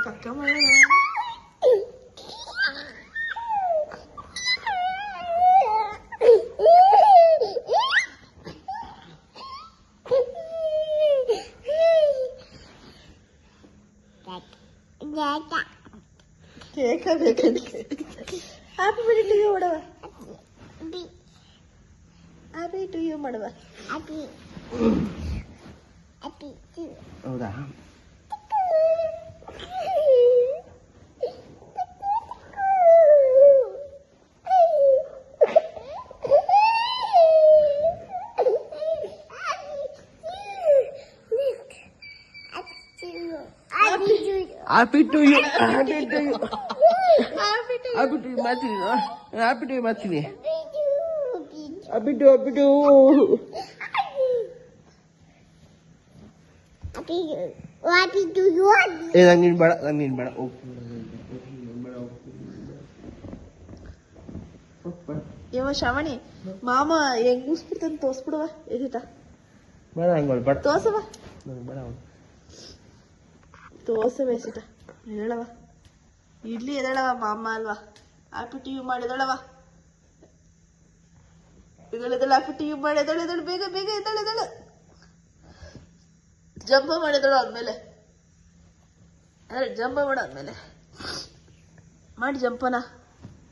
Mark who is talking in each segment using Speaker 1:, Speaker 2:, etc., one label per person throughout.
Speaker 1: ಕಕ್ಕ ಮಾಡ ಕೇಕ ಬೇಕಂತೆ happy birthday to you ಮಾಡವ ಹ್ಯಾಪಿ ಟು ಯು ಮಾಡವ ಹೌದಾ Happy to you. Happy to you. Happy to you. Happy to you, Martini. Happy to you, Martini. Happy to you. Happy to you. Happy to you. Eh, langin bada. Oh. Yo, Shavani. Mama, yang guspirtan tos pudwa. Ehita. Bada angol bada. Tos apa? Bada. Dosa ಬೇಸಿಟ ಹೇಳವ idli ಎದಳವ ಮಾಮ ಅಲ್ವಾ happy to you ಮಾಡಿದಳವ ಇದಳೆದಳು happy to you ಮಾಡಿದಳು ಬೇಗ ಬೇಗ ಎದಳು ಜಂಪ ಮಾಡಿದಳು ಆದ್ಮೇಲೆ ಜಂಪ ಮಾಡಾದ್ಮೇಲೆ ಮಾಡಿ ಜಂಪನ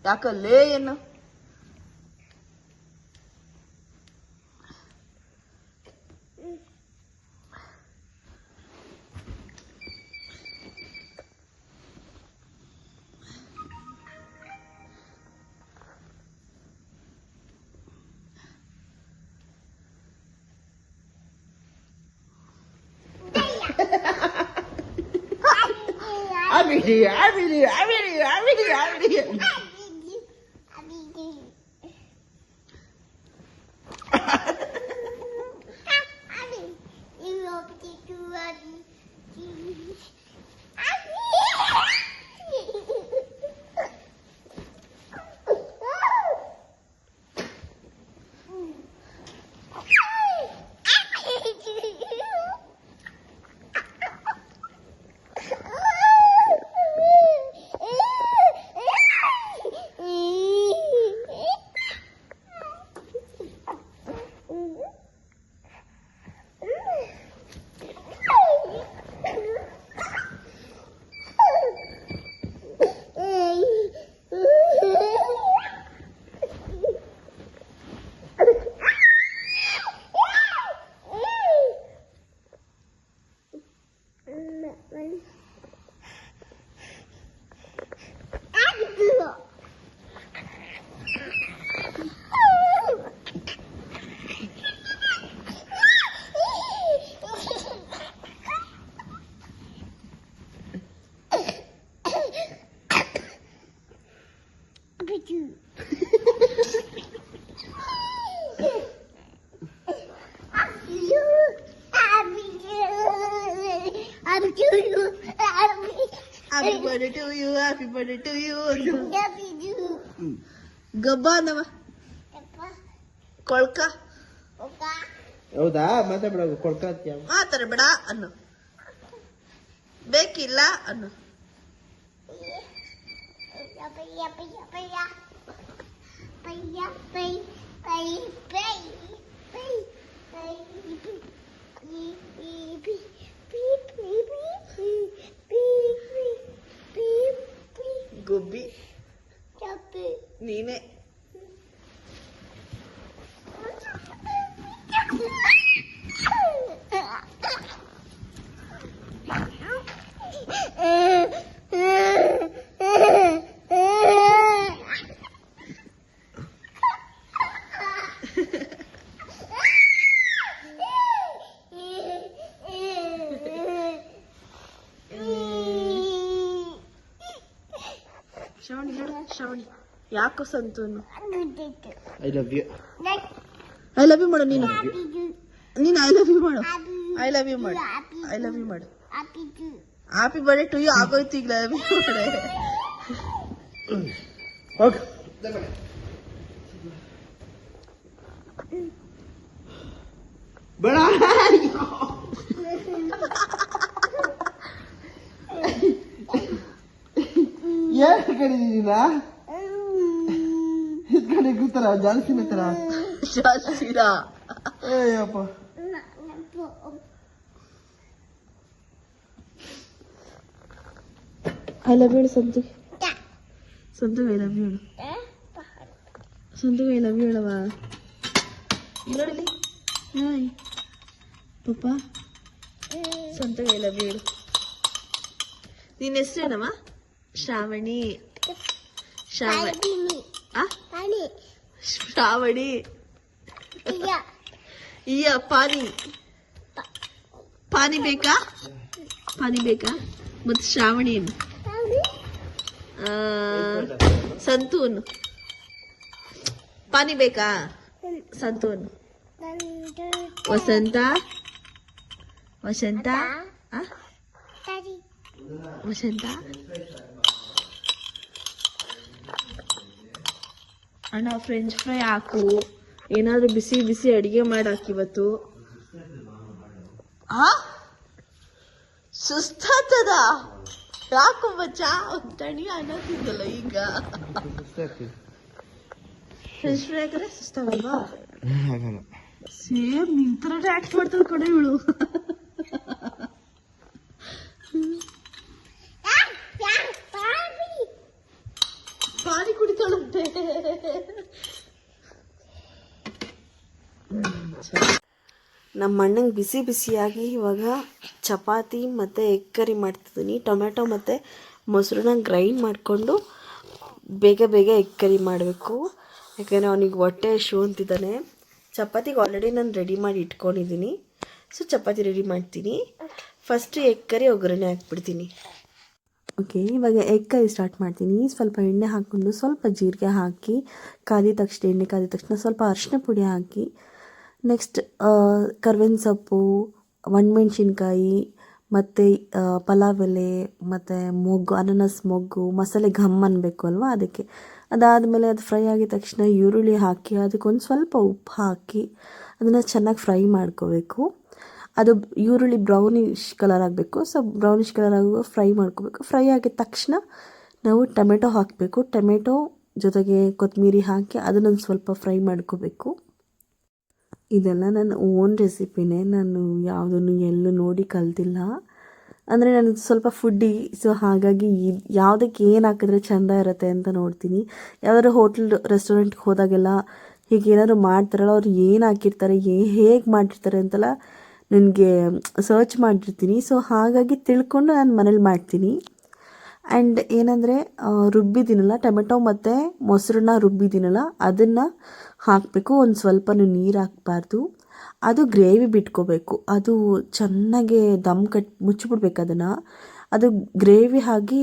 Speaker 1: ಯಾಕಲ್ಲೇ ಏನು Happy birthday to you, happy birthday to you. Gabba nama. Kolka. ಹೌದಾ ಮಾತಾಡ ಕೊಡ್ಕ ಮಾತಾಡಬೇಡ ಅನ್ನು ಬೇಕಿಲ್ಲ ಅನ್ನು ಗುಬ್ಬಿ ನೀನೆ ಶ್ರವಣಿ ಯಾಕೋ ಸಂತೂನು ಐ ಲವ್ ಯು ಮಾಡು ನೀನು ಐ ಲವ್ ಯು ಮಾಡು ಐ ಲವ್ ಯು ಮಾಡು
Speaker 2: ಹ್ಯಾಪಿ ಬರ್ಡೇ ಟು ಯು ಆಗೋಯ್ತು ಈಗ
Speaker 1: ಓಕೆ ಬೇಡ ಏನ್ ಕಡಿದೀನ ಇದ್ಕಡೆ ಕೂತಾರ ಜಾಸ್ತಿನ ತರ
Speaker 2: ಜಾಸ್ತಿನ
Speaker 1: ಏಯಪ್ಪ
Speaker 2: I love you Santu Santu I love you Santu I love you ಹೇಳವಾ ನೋಡಲಿ ಹಾಯ್ ಪಪ್ಪ ಸಂತು ಐ ಲವ್ ಯು ಹೇಳು ನಿನ್ನ ಹೆಸರೇನಮ್ಮ ಶ್ರಾವಣಿ ಶ್ರಾವಣಿ ಶ್ರಾವಣಿ ಇಯ್ಯ ಪಾನಿ ಪಾನಿ ಬೇಕಾ ಪಾನಿ ಬೇಕಾ ಮತ್ತೆ ಶ್ರಾವಣಿ ಸಂತೂನ್ ಪಾನಿ ಬೇಕಾ ಸಂತೂನ್ ವಸಂತ ವಸಂತ ವಸಂತ ಅಣ್ಣ ಫ್ರೆಂಚ್ ಫ್ರೈ ಹಾಕು ಏನಾದ್ರು ಬಿಸಿ ಬಿಸಿ ಅಡಿಗೆ ಮಾಡಾಕಿ ಇವತ್ತು ಸುಸ್ತಾಗ್ತದ ಯಾಕೋ ಬಚ್ಚ ತಣಿ ಅನ್ನೋದಿದ್ದಲ್ಲ ಈಗ ಫ್ರೆಂಚ್ ಫ್ರೈ ಹಾಕಿದ್ರೆ ಸುಸ್ತಾಗಲ್ವಾ ಸೇಮ್ ನಿನ್ ತರ ಆಕ್ಟ್ ಮಾಡ್ತಾಳೆ ಕಡೆ ಇವಳು ಪಾನಿ ಕುಡಿತಾಳಂತೆ ನಮ್ಮ ಅಣ್ಣಂಗೆ ಬಿಸಿ ಬಿಸಿಯಾಗಿ ಇವಾಗ ಚಪಾತಿ ಮತ್ತು ಎಗ್ ಕರಿ ಮಾಡ್ತಿದ್ದೀನಿ. ಟೊಮೆಟೊ ಮತ್ತು ಮೊಸರನ್ನ ಗ್ರೈಂಡ್ ಮಾಡಿಕೊಂಡು ಬೇಗ ಬೇಗ ಎಗ್ ಕರಿ ಮಾಡಬೇಕು, ಯಾಕೆಂದರೆ ಅವನಿಗೆ ಹೊಟ್ಟೆ ಹಶು ಅಂತಿದ್ದಾನೆ. ಚಪಾತಿಗೆ ಆಲ್ರೆಡಿ ನಾನು ರೆಡಿ ಮಾಡಿ ಇಟ್ಕೊಂಡಿದ್ದೀನಿ. ಸೊ ಚಪಾತಿ ರೆಡಿ ಮಾಡ್ತೀನಿ. ಫಸ್ಟು ಎಗ್ ಕರಿ ಒಗ್ಗರಣೆ ಹಾಕ್ಬಿಡ್ತೀನಿ. ಓಕೆ, ಇವಾಗ ಎಗ್ ಕರಿ ಸ್ಟಾರ್ಟ್ ಮಾಡ್ತೀನಿ. ಸ್ವಲ್ಪ ಎಣ್ಣೆ ಹಾಕ್ಕೊಂಡು ಸ್ವಲ್ಪ ಜೀರಿಗೆ ಹಾಕಿ ಎಣ್ಣೆ ಕಾದಿದ ತಕ್ಷಣ ಸ್ವಲ್ಪ ಅರಿಶಿನ ಪುಡಿ ಹಾಕಿ, ನೆಕ್ಸ್ಟ್ ಕರ್ಬೇವಿನ ಸೊಪ್ಪು, ಒಣಮೆಣ್ಸಿನ್ಕಾಯಿ ಮತ್ತು ಪಲಾವ್ ಎಲೆ ಮತ್ತು ಮೊಗ್ಗು, ಅನಾನಸ್ ಮೊಗ್ಗು, ಮಸಾಲೆ ಘಮ್ ಅನ್ನಬೇಕು ಅಲ್ವಾ, ಅದಕ್ಕೆ. ಅದಾದಮೇಲೆ ಅದು ಫ್ರೈ ಆಗಿದ ತಕ್ಷಣ ಈರುಳ್ಳಿ ಹಾಕಿ ಅದಕ್ಕೊಂದು ಸ್ವಲ್ಪ ಉಪ್ಪು ಹಾಕಿ ಅದನ್ನು ಚೆನ್ನಾಗಿ ಫ್ರೈ ಮಾಡ್ಕೋಬೇಕು. ಅದು ಈರುಳ್ಳಿ ಬ್ರೌನಿಷ್ ಕಲರ್ ಆಗಬೇಕು. ಸೊ ಬ್ರೌನಿಷ್ ಕಲರ್ ಆಗುವ ಫ್ರೈ ಮಾಡ್ಕೋಬೇಕು. ಫ್ರೈ ಆಗಿದ ತಕ್ಷಣ ನಾವು ಟೊಮೆಟೊ ಹಾಕಬೇಕು. ಟೊಮೆಟೊ ಜೊತೆಗೆ ಕೊತ್ತಂಬರಿ ಹಾಕಿ ಅದನ್ನೊಂದು ಸ್ವಲ್ಪ ಫ್ರೈ ಮಾಡ್ಕೋಬೇಕು. ಇದೆಲ್ಲ ನನ್ನ ಓನ್ ರೆಸಿಪಿನೇ, ನಾನು ಯಾವುದನ್ನು ಎಲ್ಲೂ ನೋಡಿ ಕಲ್ತಿಲ್ಲ. ಅಂದರೆ ನಾನು ಸ್ವಲ್ಪ ಫುಡ್ಡಿ, ಸೊ ಹಾಗಾಗಿ ಯಾವುದಕ್ಕೆ ಏನು ಹಾಕಿದ್ರೆ ಚೆಂದ ಇರುತ್ತೆ ಅಂತ ನೋಡ್ತೀನಿ. ಯಾವ್ದಾದ್ರು ಹೋಟ್ಲ್ ರೆಸ್ಟೋರೆಂಟ್ಗೆ ಹೋದಾಗೆಲ್ಲ ಹೀಗೆ ಏನಾದ್ರು ಮಾಡ್ತಾರಲ್ಲ, ಅವ್ರು ಏನು ಹಾಕಿರ್ತಾರೆ, ಹೇಗೆ ಮಾಡಿರ್ತಾರೆ ಅಂತೆಲ್ಲ ನನಗೆ ಸರ್ಚ್ ಮಾಡಿರ್ತೀನಿ. ಸೊ ಹಾಗಾಗಿ ತಿಳ್ಕೊಂಡು ನಾನು ಮನೇಲಿ ಮಾಡ್ತೀನಿ. ಆ್ಯಂಡ್ ಏನಂದರೆ ರುಬ್ಬಿದ್ದೀನಲ್ಲ ಟೊಮೆಟೊ ಮತ್ತು ಮೊಸರನ್ನ ರುಬ್ಬಿದ್ದೀನಲ್ಲ ಅದನ್ನು ಹಾಕಬೇಕು. ಒಂದು ಸ್ವಲ್ಪ ನೀರು ಹಾಕಬಾರ್ದು, ಅದು ಗ್ರೇವಿ ಬಿಟ್ಕೋಬೇಕು. ಅದು ಚೆನ್ನಾಗಿ ದಮ್ ಮುಚ್ಚಿಬಿಡ್ಬೇಕು ಅದನ್ನು. ಅದು ಗ್ರೇವಿ ಆಗಿ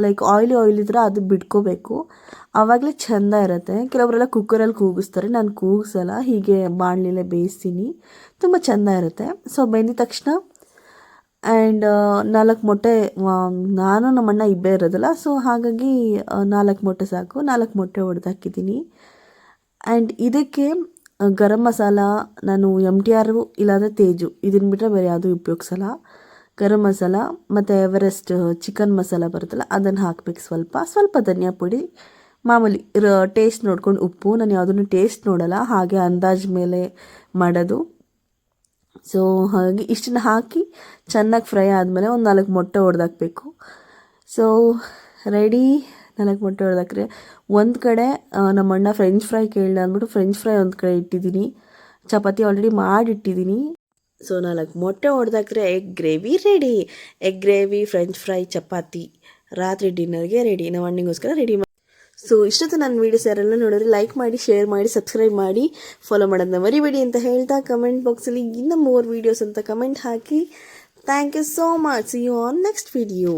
Speaker 2: ಲೈಕ್ ಆಯಿಲಿ ಥರ ಅದು ಬಿಟ್ಕೋಬೇಕು. ಆವಾಗಲೇ ಚೆಂದ ಇರುತ್ತೆ. ಕೆಲವರೆಲ್ಲ ಕುಕ್ಕರಲ್ಲಿ ಕೂಗಿಸ್ತಾರೆ, ನಾನು ಕೂಗಿಸಲ್ಲ, ಹೀಗೆ ಬಾಣಲೆಲೆ ಬೇಯಿಸ್ತೀನಿ, ತುಂಬ ಚೆಂದ ಇರುತ್ತೆ. ಸೊ ಬೆಂದಿದ ತಕ್ಷಣ ಆ್ಯಂಡ್ 4 ಮೊಟ್ಟೆ, ನಾನು ನಮ್ಮಣ್ಣ ಇಬ್ಬರೇ ಇರೋದಲ್ಲ, ಸೊ ಹಾಗಾಗಿ 4 ಮೊಟ್ಟೆ ಸಾಕು. 4 ಮೊಟ್ಟೆ ಹೊಡೆದಾಕಿದ್ದೀನಿ. ಆ್ಯಂಡ್ ಇದಕ್ಕೆ ಗರಂ ಮಸಾಲ ನಾನು MTR ಇಲ್ಲಾಂದರೆ ತೇಜು, ಇದನ್ನು ಬಿಟ್ಟರೆ ಬೇರೆ ಯಾವುದೂ ಉಪಯೋಗಿಸಲ್ಲ. ಗರಂ ಮಸಾಲ ಮತ್ತು ಎವರೆಸ್ಟ್ ಚಿಕನ್ ಮಸಾಲ ಬರುತ್ತಲ್ಲ ಅದನ್ನು ಹಾಕಬೇಕು. ಸ್ವಲ್ಪ ಧನಿಯಾ ಪುಡಿ, ಮಾಮೂಲಿ ಟೇಸ್ಟ್ ನೋಡ್ಕೊಂಡು ಉಪ್ಪು. ನಾನು ಯಾವುದನ್ನು ಟೇಸ್ಟ್ ನೋಡಲ್ಲ, ಹಾಗೆ ಅಂದಾಜು ಮೇಲೆ ಮಾಡೋದು. ಸೊ ಹಾಗಾಗಿ ಇಷ್ಟನ್ನು ಹಾಕಿ ಚೆನ್ನಾಗಿ ಫ್ರೈ ಆದಮೇಲೆ ಒಂದು 4 ಮೊಟ್ಟೆ ಹೊಡೆದಾಕಬೇಕು. So ready. 4 ಮೊಟ್ಟೆ ಹೊಡೆದಾಕ್ರೆ ಒಂದು ಕಡೆ ನಮ್ಮಣ್ಣ ಫ್ರೆಂಚ್ ಫ್ರೈ ಕೇಳಿದೆ ಅಂದ್ಬಿಟ್ಟು ಫ್ರೆಂಚ್ ಫ್ರೈ ಒಂದು ಕಡೆ ಇಟ್ಟಿದ್ದೀನಿ, ಚಪಾತಿ ಆಲ್ರೆಡಿ ಮಾಡಿಟ್ಟಿದ್ದೀನಿ. ಸೊ 4 ಮೊಟ್ಟೆ ಹೊಡೆದಾಕ್ರೆ egg gravy ready. Egg gravy, French fry, chapati ರಾತ್ರಿ ಡಿನ್ನರ್ಗೆ ರೆಡಿ. ನಮ್ಮ ಅಣ್ಣನಿಗೋಸ್ಕರ ರೆಡಿ ಮಾಡಿ. ಸೊ ಇಷ್ಟೊತ್ತು ನನ್ನ ವೀಡಿಯೋಸ್ ಯಾರೆಲ್ಲ ನೋಡಿದ್ರೆ ಲೈಕ್ ಮಾಡಿ, ಶೇರ್ ಮಾಡಿ, ಸಬ್ಸ್ಕ್ರೈಬ್ ಮಾಡಿ, ಫಾಲೋ ಮಾಡೋದನ್ನ ಮರಿಬೇಡಿ ಅಂತ ಹೇಳ್ತಾ, ಕಮೆಂಟ್ ಬಾಕ್ಸಲ್ಲಿ ಇನ್ನೂ ಮೋರ್ ವೀಡಿಯೋಸ್ ಅಂತ ಕಮೆಂಟ್ ಹಾಕಿ. Thank you so much. See you on next video.